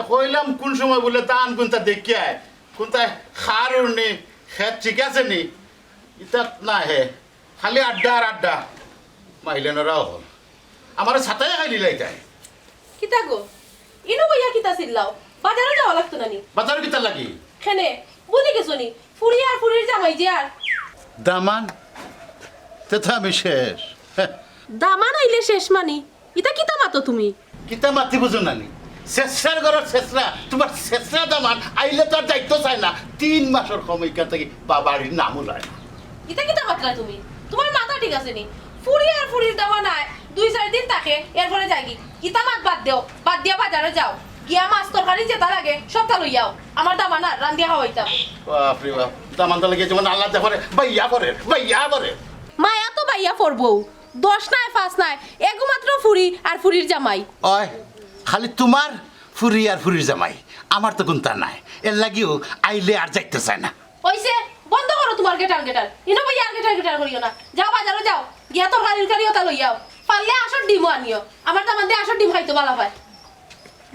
কইলাম কোন সময় বলে তান কোনটা দেখিয়া কোনটা খার নি খেত ঠিক আছে নি ইতা না হে খালি আড্ডা আর আড্ডা মাইলেনরাও হল আমার ছাতায় খাইলি লাইতাই কিতা গো ইনো কইয়া কিতা চিল্লাও বাজারে যাওয়া লাগতো নানি বাজারে কিতা লাগি খেনে বুঝি গেছো নি ফুরি আর ফুরির জামাই যে আর দামান তেথা আমি শেষ দামান আইলে শেষ মানি ইতা কিতা মাতো তুমি কিতা মাতি বুঝো নানি শেষার ঘরের শেষরা তোমার শেষরা দামান আইলে তো আর দায়িত্ব চাই না 3 মাসের সময়কার থেকে বাড়ির নামও লয় না ইতা কিতা মাত্রা তুমি তোমার মাথা ঠিক আছে নি ফুরি আর ফুরির দাওয়া নাই 2-4 দিন থাকে এরপরে যাগি ইতা মাত বাদ দিয়া বাজারে যাও গিয়া মাছ তরকারি যেটা লাগে সবটা লইয়াও আমার দামা না রান্দিয়া খাওয়াইতাম বাপ রে বাপ দামানটা লাগে যেমন আল্লাহ দেখরে ভাইয়া করে মায়া তো বাইয়া পড়বো 10 নাই 5 নাই একমাত্র ফুরি আর ফুরির জামাই ওই খালি তোমার ফুরি আর ফুরির জামাই আমার তো কোনটা নাই এর লাগিও আইলে আর যাইতে চায় না ওইসে বন্ধ করো তোমার গেটার ইনো ভাই আর গেটার করিও না যাও বাজারে যাও গিয়া তো গাড়ির ওটা লইয়াও পারলে আসর ডিমও আনিও আমার দামান দিয়ে আসর ডিম খাইতো ভালো হয়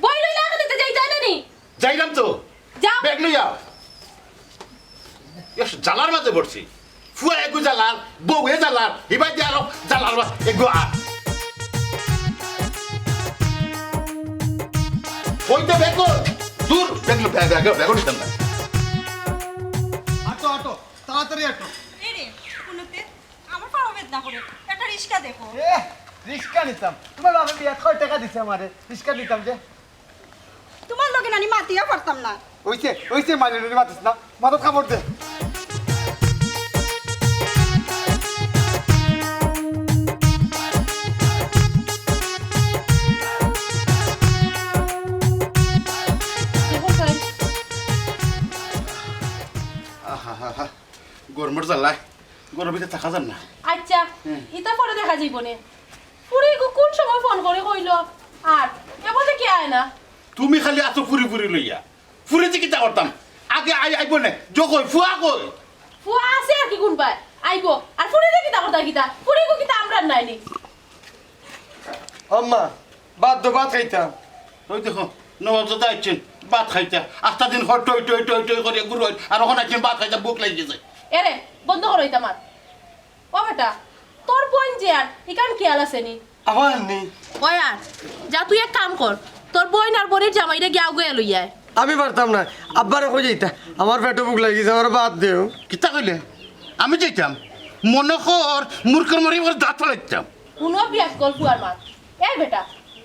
বই লইলা এখানে যাইতে না নি যাইলাম তো যাও ব্যাগ লই যাও এস জালার মাঝে পড়ছি ফুয়া এগু জালার বউ এ জালার হিবাই দিয়ে আরো জালার এগু আর ওইটা দেখো দূর দেখলো ব্যাগও নিতাম না আটো তাড়াতাড়ি আটো এরে কোনতে আমার পাও বেদনা করে একটা রিস্কা দেখো রিস্কা নিতাম তোমার বাবা বিয়া কয় টাকা দিছে আমারে রিস্কা নিতাম যে তোমার লগে নানি মাতিয়া পারতাম না ওইছে মালিনের মাতিস না মাথা খাবার দে গরমের জ্বালায় গরমের ভিতরে থাকা যান না আচ্ছা ইতা পরে দেখা যাইব নে ফুরি কোন সময় ফোন করে কইলো আর এবারে কি আয় না তুমি খালি এত ফুরি লইয়া ফুরিতে কিতা করতাম আগে আইব না যখন ফুয়া কই ফুয়া আছে আর কি কোন পায় আইব আর ফুরি দেখি তা কথা কিতা ফুরি কো কিতা আমরা নাইনি আম্মা ভাত খাইতাম ওই দেখো নবাব দাদা আইছেন ভাত খাইতে 8টা দিন হট টই করে গুরু আর ওখানে আইছেন ভাত খাইতে বুক লাগি যায় এরে বন্ধ করো ইতা মাত ও বেটা তোর বোন যে আর ইকান খেয়াল আছে নি আমার নি ওই আর যা তুই এক কাম কর তোর বোন আর বোনের জামাইরে গিয়া গয়া লইয়া আমি পারতাম না আব্বারে কই যাইতা আমার পেটে বুক লাগিছে আমার ভাত দেও কিতা কইলে আমি যাইতাম মনে কর মূর্খের মরি ওর দাঁত ফলাইতাম কোনো বিয়াস গল ফুয়ার মাত এই বেটা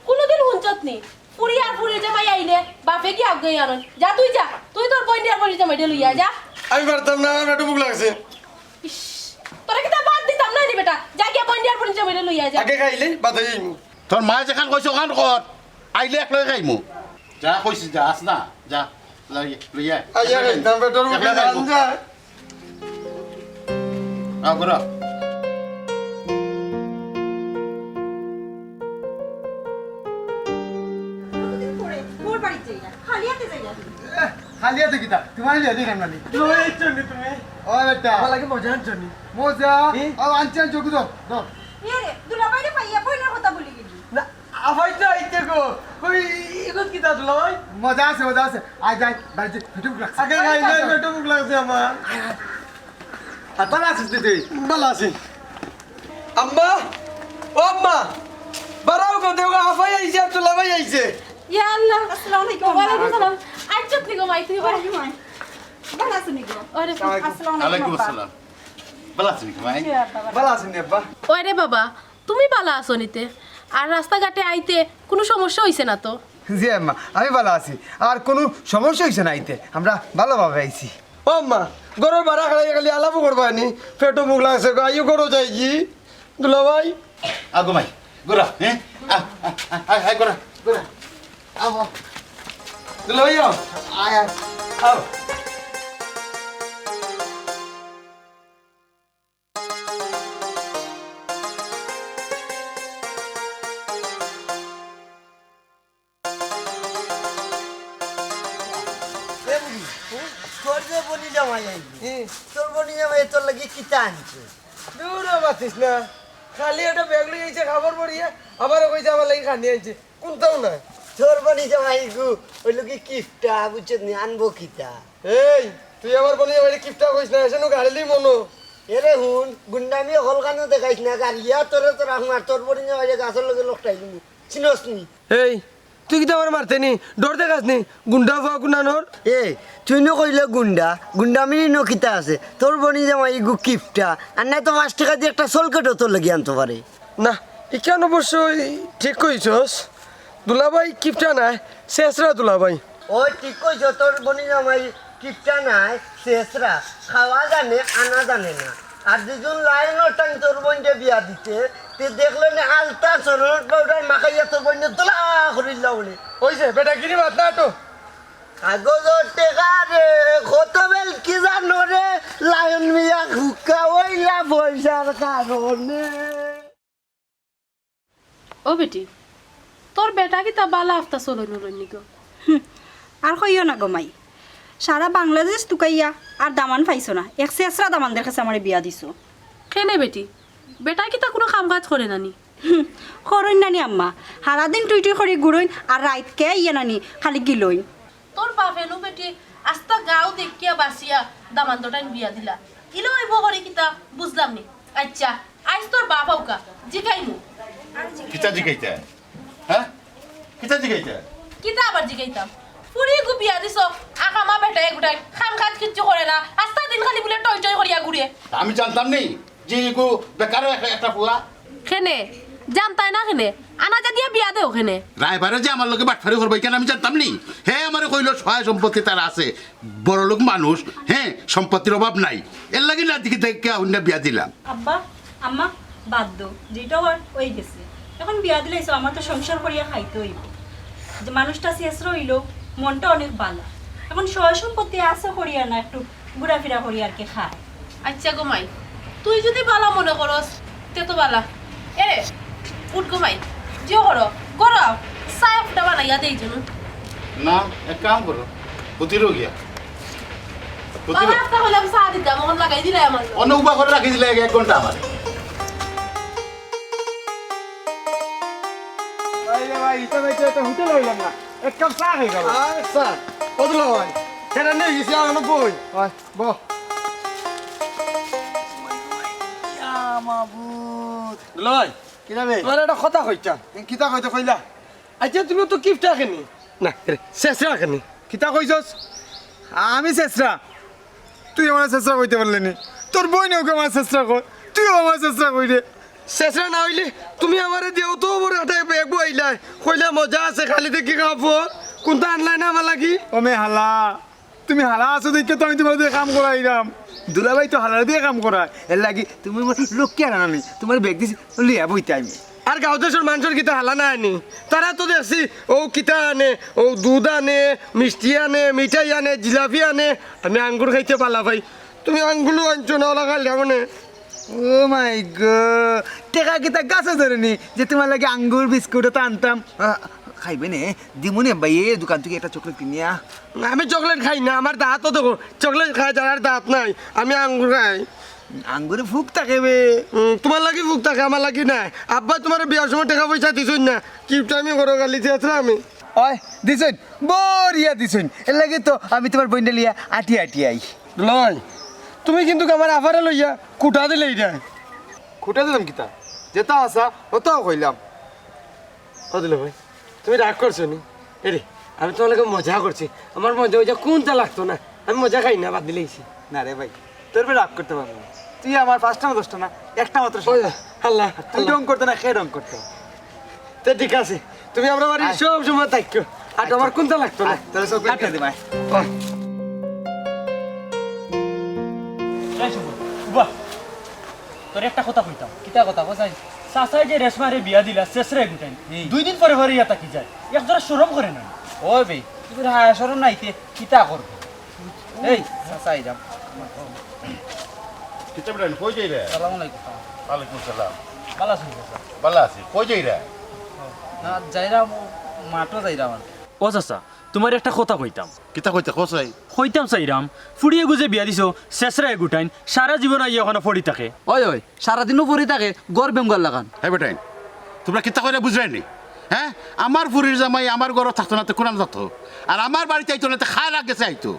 কোনোদিন হুঞ্চত নি ফুরি আর ফুরি জামাই আইলে বাপে গিয়া গয়া আনন যা তুই তোর বোন আর বোনের জামাইরে লইয়া যা আমি পারতাম না আমার পেটে বুক লাগছে তোরা কিতা বাদ দিতাম না নি বেটা যা গিয়া বোন আর বোনের জামাইরে লইয়া যা আগে খাইলে বাদে যাইমু তোর মা যেখান কইছ ওখান কর আইলে এক লই খাইমু যা কইছি যা আস না যা লইয়া আইয়া খাইতাম পেটের বুক লাগছে করো কতদিন পরে মোর বাড়িতে যাই না খালি হাতে যাই না খালি আছে কিতা তোমার লিয়ে দিই রান্নালি এই জন্য তুমি ও বেটা আমার লাগে মজা আনছনি মজা কি? আর আনছি আনছি ওকে দাও রে দুলাভাইরে পাইয়া বইনার কথা বলি গেলি না আভাই তো আইতে গো কই ইগত কি দাদু লয় মজা আছে আয় যাই বাড়িতে ফিটুক লাগছে আগে খাই না পেটো মুখ লাগছে আমার আর ভালো আছিস তুই ভালো আছি আম্মা ও আম্মা বারাও গো দেও আফাই আইছে আব্দুল্লাহ ভাই আইছে ইয়া আল্লাহ আসসালামু আলাইকুম ওয়ালাইকুম সালাম আইছত নি গো মাই তুই বাড়ি ভালো আছো নি গো ওরে আসসালামু আলাইকুম আলাইকুম আসসালাম ভালো আছেন কি ভাই ভালো আছেন আব্বা ওরে বাবা তুমি বালা আছো নিতে আর রাস্তাঘাটে আইতে কোনো সমস্যা হইছে না তো জি আম্মা আমি ভালো আছি আর কোনো সমস্যা হয়েছে না আইতে আমরা ভালোভাবে আইছি ও আম্মা গরর বারা খাই খালি আলাপ করবানি পেটো মুখ লাগছে গো আইও গরো যাই কি দুলা ভাই আগো ভাই গোরা হ্যাঁ আয় গোরা আবো দুলা ভাই আও আয় আয় আও তোর যে বনি জামাই আইবি তোর বনি জামাই তোর লাগি কিতা আনছে দূর বাতিস না খালি একটা ব্যাগ লই আইছে খাবার পড়িয়া আবারও কইছে আমার লাগি খানি আইছে কোনটাও না তোর বনি জামাই গু ওই লোকে কিফটা বুঝছত নি আনবো কিতা এই তুই আমার বলি আমার কিপটা কইছ না এসে গাড়ি মনো এরে হুন গুন্ডামি হলকানো দেখাইছ না গাড়িয়া তোরে তোর আমার তোর বনি জামাই গাছের লগে লোকটাই দিবি চিনস নি এই তুই কি আমার মারতে নি ডর দেখাস নি গুন্ডা ফাও কুনানোর এ তুই ন কইলে গুন্ডা গুন্ডামি ন কিতা আছে তোর বনি জামাই গু কিফটা আর না তো 5 টাকা দিয়ে একটা সলকেটও তোর লাগি আনতে পারে না ইকান অবশ্যই ঠিক কইছস দুলাভাই কিপটা নাই শেষরা দুলাভাই ওই ঠিক কইছ তোর বনি জামাই কিপটা নাই শেষরা খাওয়া জানে আনা জানে না আর দুজন লাইনের টাইম তোর বোনকে বিয়া দিতে তে দেখলে না আলতা সরট পাউডার মাখাইয়া তোর বোনকে তোলা করিলা বলে ওইছে বেটা গিরি মাত না তো কাগজের টেকা রে কত বেল কি জানো রে লায়ন মিয়া হুক্কা ওইলা পয়সার কারণে ও বেটি তোর বেটা কি তা বালা আফতা চলো নুরনি গো আর কইও না গো মাই সারা বাংলাদেশ তুকাইয়া আর দামান পাইছো না এক শেষরা দামানদের কাছে আমার বিয়া দিছো কেনে বেটি বেটা কি তা কোনো কাম কাজ করে নানি করইন নানি আম্মা সারাদিন টুই টুই করে ঘুরইন আর রাইত কে ইয়ে নানি খালি গিলইন তোর বাপেনু বেটি আস্তা গাও দেখিয়া বাসিয়া দামান্তটাইন বিয়া দিলা ইলো আইব করে কিতা বুঝলাম নি আচ্ছা আইস তোর বাপ আউকা জিগাইমু কিতা জিগাইতে হ্যাঁ কিতা জিগাইতে কিতা আবার জিগাইতাম পুরি গু বিয়া দিছ আকামা বেটাই গুটাই খাম খাজ কিচ্ছু করে না আস্তা দিন খালি বলে টই টই করিয়া ঘুরে আমি জানতাম নি যে এগো বেকারও একটা পুয়া খেনে জানতাই না খেনে আনা যা দিয়া বিয়া দে ওখানে রায়বারে যে আমার লোকে বাটফারি করবো কেন আমি জানতাম নি হ্যাঁ আমার কইল সহায় সম্পত্তি তার আছে বড় লোক মানুষ হ্যাঁ সম্পত্তির অভাব নাই এর লাগে না দিকে থেকে অন্য বিয়া দিলাম আব্বা আম্মা বাদ দো যেটা ওই গেছে এখন বিয়া দিলাইছো আমার তো সংসার করিয়া খাইতে হইব যে মানুষটা শেষ রইল মনটা অনেক ভালো এখন সয় সম্পত্তি আশা করিয়া না একটু ঘোরাফেরা করি আর কি খায় আচ্ছা গো মাই তুই যদি বালা মনে করস তে তো বালা এরে উঠ গো মাই জিও করো করো সায়া ফুটা বানাইয়া দেই জন্য না এক কাম করো পুতিরও গিয়া বাবা একটা হলে আমি চা দিতাম মন লাগাই দিলে আমার অন্য উপা করে রাখি দিলে 1 ঘন্টা আমার ভাই এটা তো হোটেল হইলাম না এক কাপ চা খাই গেল আচ্ছা ও দুলাভাই সেটা নিয়ে গেছি আর বই হয় বহ দুলাভাই কি যাবে তোমার একটা কথা কইতাম কিতা কইতে কইলা আচ্ছা তুমি তো কিপটা খেনি না শেষরা খেনি কিতা কইছস আমি চেষ্টা তুই আমার চেষ্টা কইতে পারলি নি তোর বই নেওকে আমার চেষ্টা কর তুইও আমার চেষ্টা কই রে শেষরা না হইলে তুমি আমারে দেও তো বড় একটা ব্যাগ বইলাই কইলা মজা আছে খালি দেখি খাবো কোনটা আনলাই না আমার লাগি ও মে হালা তুমি হালা আছো দেখে তো আমি তোমার দিয়ে কাম করাইলাম দুলাভাই তো হালার দিয়ে কাম করা এর লাগি তুমি আমার লোক কে আনা আমি তোমার ব্যাগ দিছি লিয়া বইতে আমি আর গাঁও দেশের মানুষের কিতা হালা না আনি তারা তো দেখছি ও কিতা আনে ও দুধ আনে মিষ্টি আনে মিঠাই আনে জিলাপি আনে আমি আঙ্গুর খাইতে পালা ভাই তুমি আঙ্গুলো আনছো না ওলা খাইলে মানে ও মাই গড, টেকা কিতা গাছে ধরেনি যে তোমার লাগে আঙ্গুর বিস্কুট তো আনতাম। খাইবে নে দিমুনে বাইয়ে দোকান থেকে একটা চকলেট কিনিয়া। আমি চকলেট খাই না, আমার দাঁতও দেখো চকলেট খাই, যার দাঁত নাই, আমি আঙ্গুর খাই। আঙ্গুরে ফুক থাকে বে। তোমার লাগি ভুক থাকে, আমার লাগি নাই। আব্বা তোমার বিয়ার সময় টাকা পয়সা দিছুন না, কিপটা আমি ঘর গালি দিয়েছে আমি। ওই দিছুন, বরিয়া দিছুন, এর লাগে তো আমি তোমার বইন্ডা লিয়া আটি আটি আই। লয় তুমি কিন্তু আমার আফারে লইয়া কুটা দিলে এটা খুঁটা দিলাম কিতা, যেটা আসা ওটাও কইলাম। দিল ভাই, তুমি রাগ করছো নি? এরে আমি তোমার লাগে মজা করছি, আমার মজা ওইটা কোনটা লাগতো না, আমি মজা খাই না, বাদ দিলেইছি। না রে ভাই, তোর বেলা রাগ করতে পারবো না। তুই আমার 5টা না 10টা না, একটা মাত্র ওই সন্তান। আল্লাহ, তুই রং করতে না, খেয়ে রং করতে। তো ঠিক আছে, তুমি আমরা বাড়ি সব সময় থাকো, আর আমার কোনটা লাগতো না। তোর চকলেট খেয়ে দিবাই। তোর একটা কথা কইতাম। কিতা কথা কইছাই? চাচাই যে রেশমারে বিয়া দিলা শেষরে গুটাই 2 দিন পরে পরে ইয়া তাকি যায়, একজোড়া শরম করে না। ও বে তুই হায় সরম নাইতে কিতা করবো? এই চাচাই যাম। কিতা বেটা কই যাই রে? সালাম আলাইকুম। ওয়ালাইকুম সালাম। ভালো আছেন চাচা? ভালো আছি, কই যাই রে? না যাইরাম, মাঠও যাইরাম আর। ও চাচা, তোমার একটা কথা কইতাম। কিতা কইতে কসাই? কইতাম চাইরাম, ফুড়িয়ে গুজে বিয়া দিছো শেষরে গুটাইন, সারা জীবন আইয়া ওখানে পড়ি থাকে। ওই ওই সারাদিনও পরে থাকে, গড় বেমগার লাগান। হ্যাঁ বেটাই, তোমরা কিতা কইরা বুঝাই নি? হ্যাঁ, আমার ফুরির জামাই আমার ঘর থাকতো না তো কোরআন থাকতো, আর আমার বাড়িতে আইতো না তো খায় গেছে আইতো।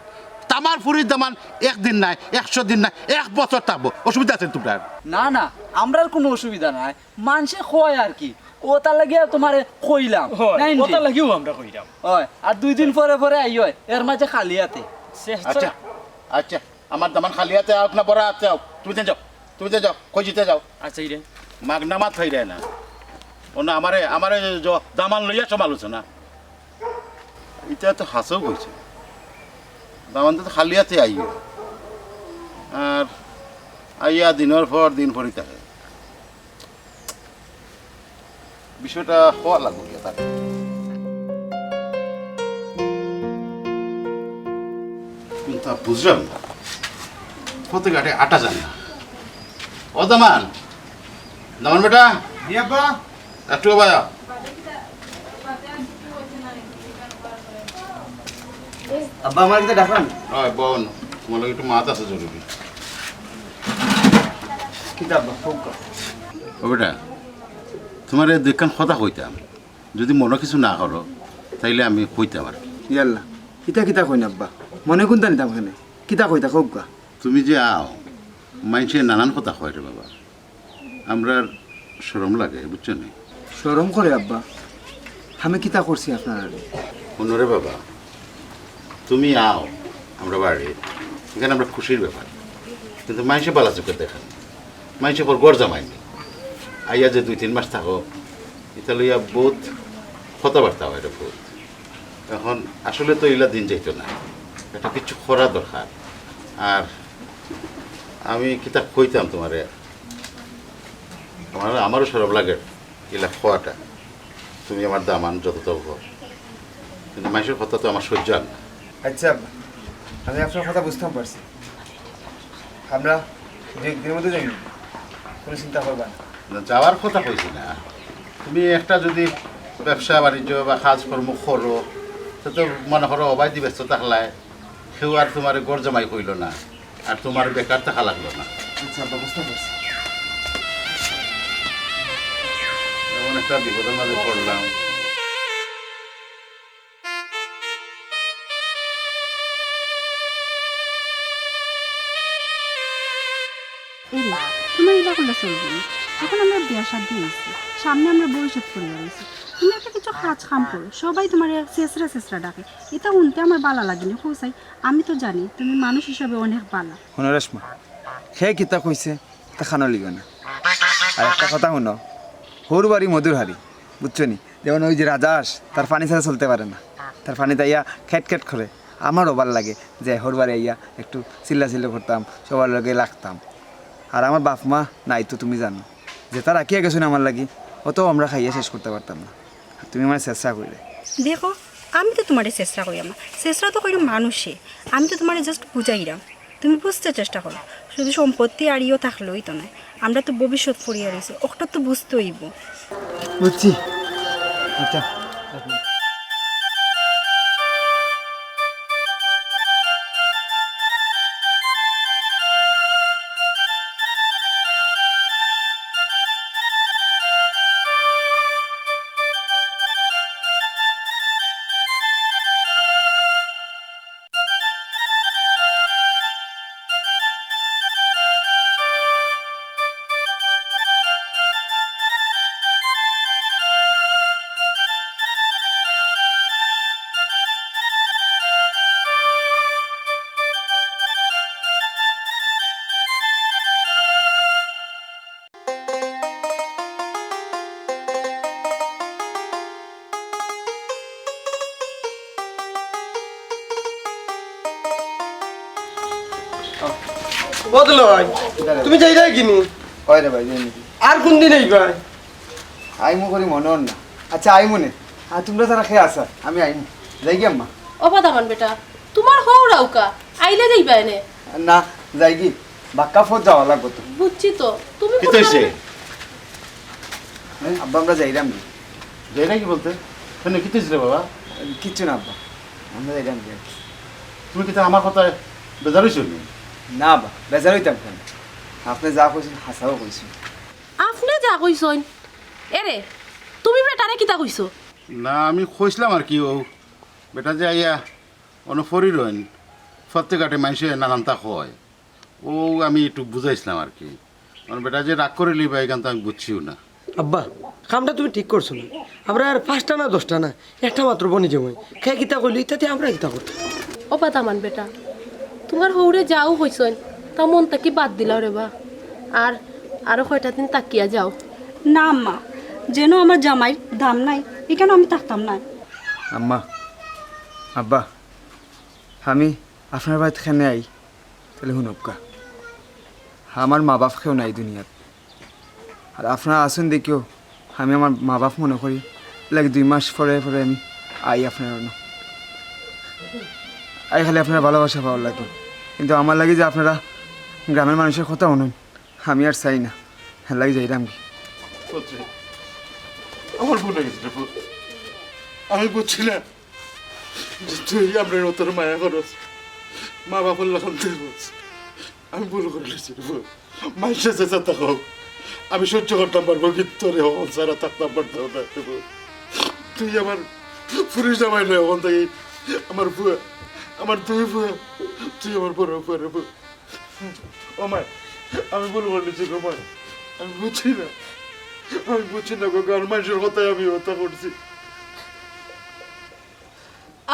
আমার ফুরির দামান 1 দিন নাই, 100 দিন নাই, 1 বছর থাকবো। অসুবিধা আছে তোমরা? না না, আমরার কোনো অসুবিধা নাই, মানুষে কয় আর কি, ও তার লাগিয়া তোমারে কইলাম। কথা লাগিও আমরা কইতাম। ওই আর 2 দিন পরে পরে আইও, এর মাঝে খালি হাতে। আচ্ছা আচ্ছা, আমার দামান খালি হাতে আও না বড় হাতে আও? তুমি যাও, তুমি যাও, কই জিতে যাও। আচ্ছা রে, মাগনামাত খাই রে না ও না, আমারে আমারে দামান লইয়া সমালোচনা। এটা তো হাসও কইছে, দামান তো খালি হাতে আইও, আর আইয়া দিনের পর দিন পরই থাকে। বিষয়টা হওয়া লাগবে তাকে। কিন্তু বুঝলাম না, কত ঘাটে আটা যান না। ও দামান, দামান বেটা ইয়াবা একটু ভাইয়া আব্বা আমার কিতা ডাকান। হয় বোন, তোমার লাগে একটু মাত আছে জরুরি। কিতা আব্বা ফুক। ও বেটা, তোমার দেখান কথা কইতাম, যদি মনে কিছু না করো তাইলে আমি কইতাম আর কি। ইয়াল্লা কিতা কিতা কইন আব্বা, মনে কোনটা নিতাম এখানে, কিতা কইতা কৌকা। তুমি যে আও, মানুষে নানান কথা কয় রে বাবা, আমরা শরম লাগে, বুঝছো নি? শরম করে আব্বা, আমি কিতা করছি আপনার? অন্যরে বাবা, তুমি আও আমরা বাড়ি, এখানে আমরা খুশির ব্যাপার, কিন্তু মানুষে বালা চোখে দেখেন, মানুষে পর গড় জামাইনি। আইয়া যে 2-3 মাস থাকো, এটা লইয়া বহুত কথাবার্তা হয় এটা বহুত। এখন আসলে তো এগুলা দিন যাইতো না, এটা কিছু করা দরকার। আর আমি কিতাব কইতাম তোমারে, আমারও সরব লাগে এগুলা খোয়াটা। তুমি আমার দামান যতটা ঘর, কিন্তু মানুষের কথা তো আমার সহ্য আর না। আচ্ছা আব্বা, আমি আপনার কথা বুঝতাম পারছি, আমরা 2 দিনের মধ্যে যাই, কোনো চিন্তা করবা না। না, যাওয়ার কথা কইছি না, তুমি একটা যদি ব্যবসা বাণিজ্য বা কাজকর্ম করো, তো মনে করো অবাধি ব্যস্ত থাকলায়, কেউ আর তোমার গড় জমাই কইল না, আর তোমার বেকার থাকা লাগলো না। আচ্ছা আব্বা বুঝতে পারছি। এমন একটা বিপদের মাঝে পড়লাম। এলা তোমার এটা করলে চলবে না। এখন আমরা বিয়া শাদি হয়েছি, সামনে আমরা ভবিষ্যৎ করে রয়েছি, তুমি একটা কিছু কাজ কাম করো, সবাই তোমার শেষরা শেষরা ডাকে, এটা শুনতে আমার ভালো লাগেনি। হোসাই আমি তো জানি তুমি মানুষ হিসাবে অনেক ভালো। শোনো রেশমা, সে কিতা কইছে তা খানো লিগো না। আর একটা কথা শুনো, হোর বাড়ি মধুর হারি, বুঝছো নি? যেমন ওই যে রাজাস, তার পানি ছাড়া চলতে পারে না, তার পানিতে ইয়া খেট খেট করে। আমারও ভাল লাগে যে হোর বাড়ি ইয়া একটু চিল্লা করতাম, সবার লগে লাগতাম। আর আমার বাপ মা নাই তো তুমি জানো, যে তারা কে গেছো না আমার লাগি, অত আমরা খাইয়ে শেষ করতে পারতাম না। তুমি আমার চেষ্টা করলে। দেখো আমি তো তোমার চেষ্টা করি, আমার চেষ্টা তো করি মানুষে, আমি তো তোমার জাস্ট বুঝাইলাম। তুমি বুঝতে চেষ্টা করো, শুধু সম্পত্তি আড়িও থাকলেই তো নয়, আমরা তো ভবিষ্যৎ ফরিয়া রয়েছি, ওটা তো বুঝতে হইব। বুঝছি। আচ্ছা বদল ভাই তুমি যাই যাই কিনি কয় রে ভাই যাই নাকি? আর কোন দিন আইবাই? আইমু করি মনে হন না। আচ্ছা আইমু নে, আর তোমরা যারা খেয়ে আসা আমি আইমু। যাই কি আম্মা? অবাদামান বেটা তোমার হৌ রাউকা আইলে যাইবা এনে। না যাই কি বাক্কা ফোর যাওয়া লাগবো তো। বুঝছি তো তুমি কি তো হয়েছে? আব্বা আমরা যাইরাম কি? যাই নাকি বলতে কেন কি হয়েছে রে বাবা? কিচ্ছু না আব্বা, আমরা যাইরাম কি? তুমি কি তা আমার কথায় বেজার হয়েছো নি? না আব্বা বেজার হইতাম কেন, আপনি যা কইছেন হাসাও কইছেন। আপনি যা কইছইন এরে তুমি বেটারে কিতা কইছো? না আমি কইছিলাম আর কি ও বেটা যে আইয়া অনুফরি রইন প্রত্যেকটা মানুষে নানানটা হয় ও আমি একটু বুঝাইছিলাম আর কি। মানে বেটা যে রাগ করে লিবা এখান তো আমি বুঝছিও না। আব্বা কামটা তুমি ঠিক করছো না, আমরা আর 5টা না 10টা না একটা মাত্র বনি জমাই খেয়ে কিতা করলি তাতে আমরা কিতা করতাম। অবাদামান বেটা তোমার হৌরে যাও হইছইন তা মনটা কি বাদ দিলাও রে বা আর আরো কয়টা দিন তাকিয়া যাও। না আম্মা, যেন আমার জামাইয়ের দাম নাই এখানে আমি থাকতাম না। আম্মা আব্বা আমি আপনার বাড়িতে খেনে আই তাহলে শুনবকা আমার মা বাপ কেউ নাই দুনিয়াত, আর আপনারা আসুন দেখিও আমি আমার মা বাপ মনে করি লাগে 2 মাস পরে পরে আমি আই আপনার আই খালি আপনার ভালোবাসা পাওয়ার লাগে, কিন্তু আমার লাগে যে আপনারা গ্রামের মানুষের কথা শুনুন আমি আর চাই না, হ্যাঁ লাগে যাইরাম কি। আমার ভুল হয়ে গেছে রে ভুল। আমি বুঝছি না যে তুই আমরা তোর মায়া করস মা বাবার লখন তুই বলছ। আমি ভুল করে লেছি রে ভুল। মানুষের চেঁচা থাকো আমি সহ্য করতাম পারবো কিন্তু তোরে হন সারা থাকতাম পারতাম না রে ভুল। তুই আমার পুরুষ জামাই নয় ওখান থেকে আমার বুয়া আমার দুই বুয়া তুই আমার বড় বুয়া রে ভুল। ও মায় আমি ভুল করে লেছি গো মায়, আমি বুঝছি না আমি বুঝছি না গো গান মানুষের কথাই আমি হত্যা করছি।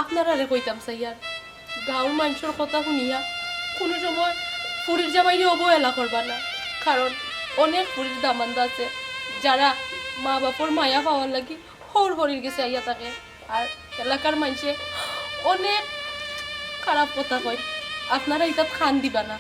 আপনারা রে কইতাম সাইয়ার গাঁর মানুষের কথা শুনিয়া কোনো সময় ফুরির জামাইরে অবহেলা করবা না, কারণ অনেক ফুরির দামান্দা আছে যারা মা বাপর মায়া পাওয়ার লাগি হর হরির গেছে আইয়া থাকে, আর এলাকার মানুষে অনেক খারাপ কথা কয়, আপনারা এটা খান দিবা না।